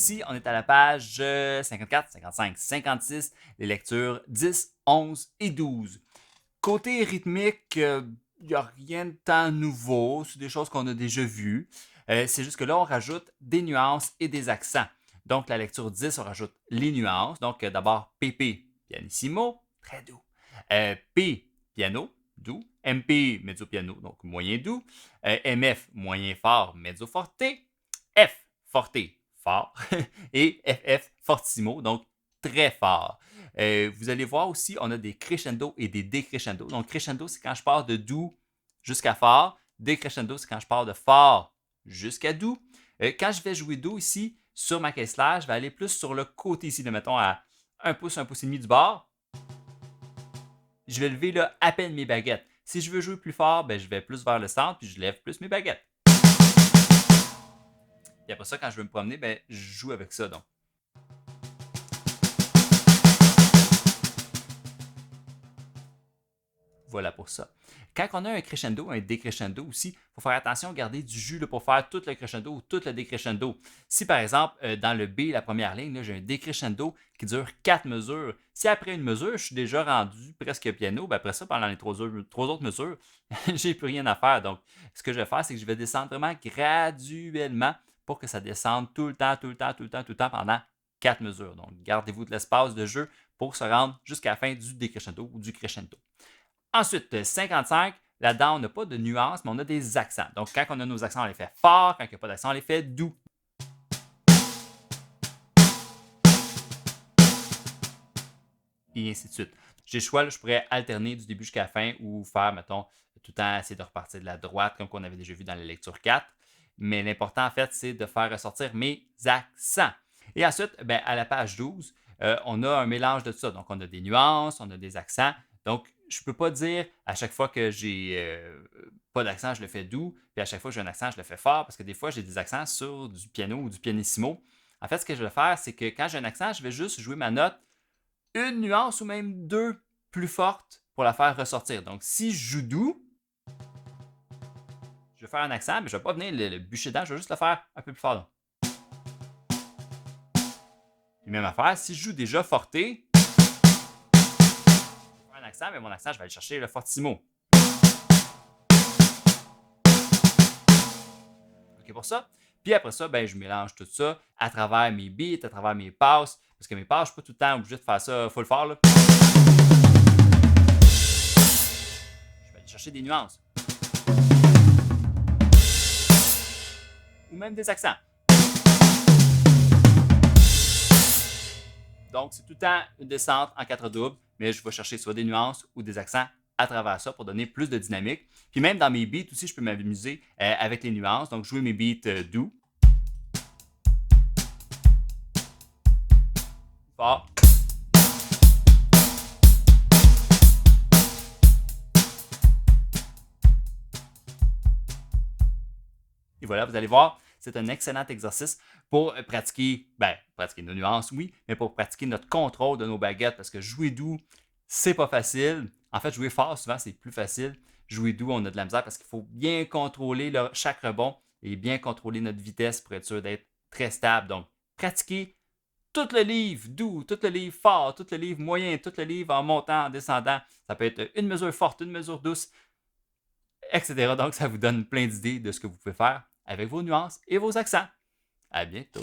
Ici, on est à la page 54, 55, 56, les lectures 10, 11 et 12. Côté rythmique, il n'y a rien de tant nouveau, c'est des choses qu'on a déjà vues. C'est juste que là, on rajoute des nuances et des accents. Donc, la lecture 10, on rajoute les nuances. Donc, d'abord, PP, pianissimo, très doux. P, piano, doux. MP, mezzo piano, donc moyen doux. MF, moyen fort, mezzo forte. F, forte, fort. Et FF, fortissimo, donc très fort. Vous allez voir aussi, on a des crescendo et des décrescendo. Donc, crescendo, c'est quand je pars de doux jusqu'à fort. Décrescendo, c'est quand je pars de fort jusqu'à doux. Quand je vais jouer doux ici, sur ma caisse là, je vais aller plus sur le côté ici, mettons à 1 pouce et demi du bord. Je vais lever là, à peine mes baguettes. Si je veux jouer plus fort, ben, je vais plus vers le centre, puis je lève plus mes baguettes. Et après ça, quand je veux me promener, ben, je joue avec ça. Donc. Voilà pour ça. Quand on a un crescendo, un décrescendo aussi, il faut faire attention à garder du jus là, pour faire tout le crescendo ou tout le décrescendo. Si par exemple, dans le B, la première ligne, j'ai un décrescendo qui dure 4 mesures. Si après une mesure, je suis déjà rendu presque piano, ben après ça, pendant les trois autres mesures, j'ai plus rien à faire. Donc, ce que je vais faire, c'est que je vais descendre vraiment graduellement pour que ça descende tout le temps pendant 4 mesures. Donc, gardez-vous de l'espace de jeu pour se rendre jusqu'à la fin du décrescendo ou du crescendo. Ensuite, 55, là-dedans, on n'a pas de nuances, mais on a des accents. Donc, quand on a nos accents, on les fait forts. Quand il n'y a pas d'accent, on les fait doux. Et ainsi de suite. J'ai le choix, là, je pourrais alterner du début jusqu'à la fin ou faire, mettons, tout le temps essayer de repartir de la droite, comme on avait déjà vu dans la lecture 4. Mais l'important, en fait, c'est de faire ressortir mes accents. Et ensuite, ben, à la page 12, on a un mélange de tout ça. Donc, on a des nuances, on a des accents. Donc, je ne peux pas dire à chaque fois que j'ai pas d'accent, je le fais doux, puis à chaque fois que j'ai un accent, je le fais fort, parce que des fois, j'ai des accents sur du piano ou du pianissimo. En fait, ce que je vais faire, c'est que quand j'ai un accent, je vais juste jouer ma note une nuance ou même deux plus fortes pour la faire ressortir. Donc, si je joue doux, je vais faire un accent, mais je ne vais pas venir le bûcher dedans, je vais juste le faire un peu plus fort. Puis même affaire, si je joue déjà forté, je vais faire un accent, mais mon accent, je vais aller chercher le fortissimo. OK pour ça? Puis après ça, ben, je mélange tout ça à travers mes beats, à travers mes passes, parce que mes passes, je ne suis pas tout le temps obligé de faire ça full fort. Là. Je vais aller chercher des nuances. Ou même des accents. Donc, c'est tout le temps une descente en 4 doubles, mais je vais chercher soit des nuances ou des accents à travers ça pour donner plus de dynamique. Puis même dans mes beats aussi, je peux m'amuser avec les nuances. Donc, jouer mes beats doux. Fort. Et voilà, vous allez voir, c'est un excellent exercice pour pratiquer nos nuances, oui, mais pour pratiquer notre contrôle de nos baguettes, parce que jouer doux, c'est pas facile. En fait, jouer fort, souvent, c'est plus facile. Jouer doux, on a de la misère parce qu'il faut bien contrôler chaque rebond et bien contrôler notre vitesse pour être sûr d'être très stable. Donc, pratiquer tout le livre doux, tout le livre fort, tout le livre moyen, tout le livre en montant, en descendant. Ça peut être une mesure forte, une mesure douce, etc. Donc, ça vous donne plein d'idées de ce que vous pouvez faire avec vos nuances et vos accents. À bientôt!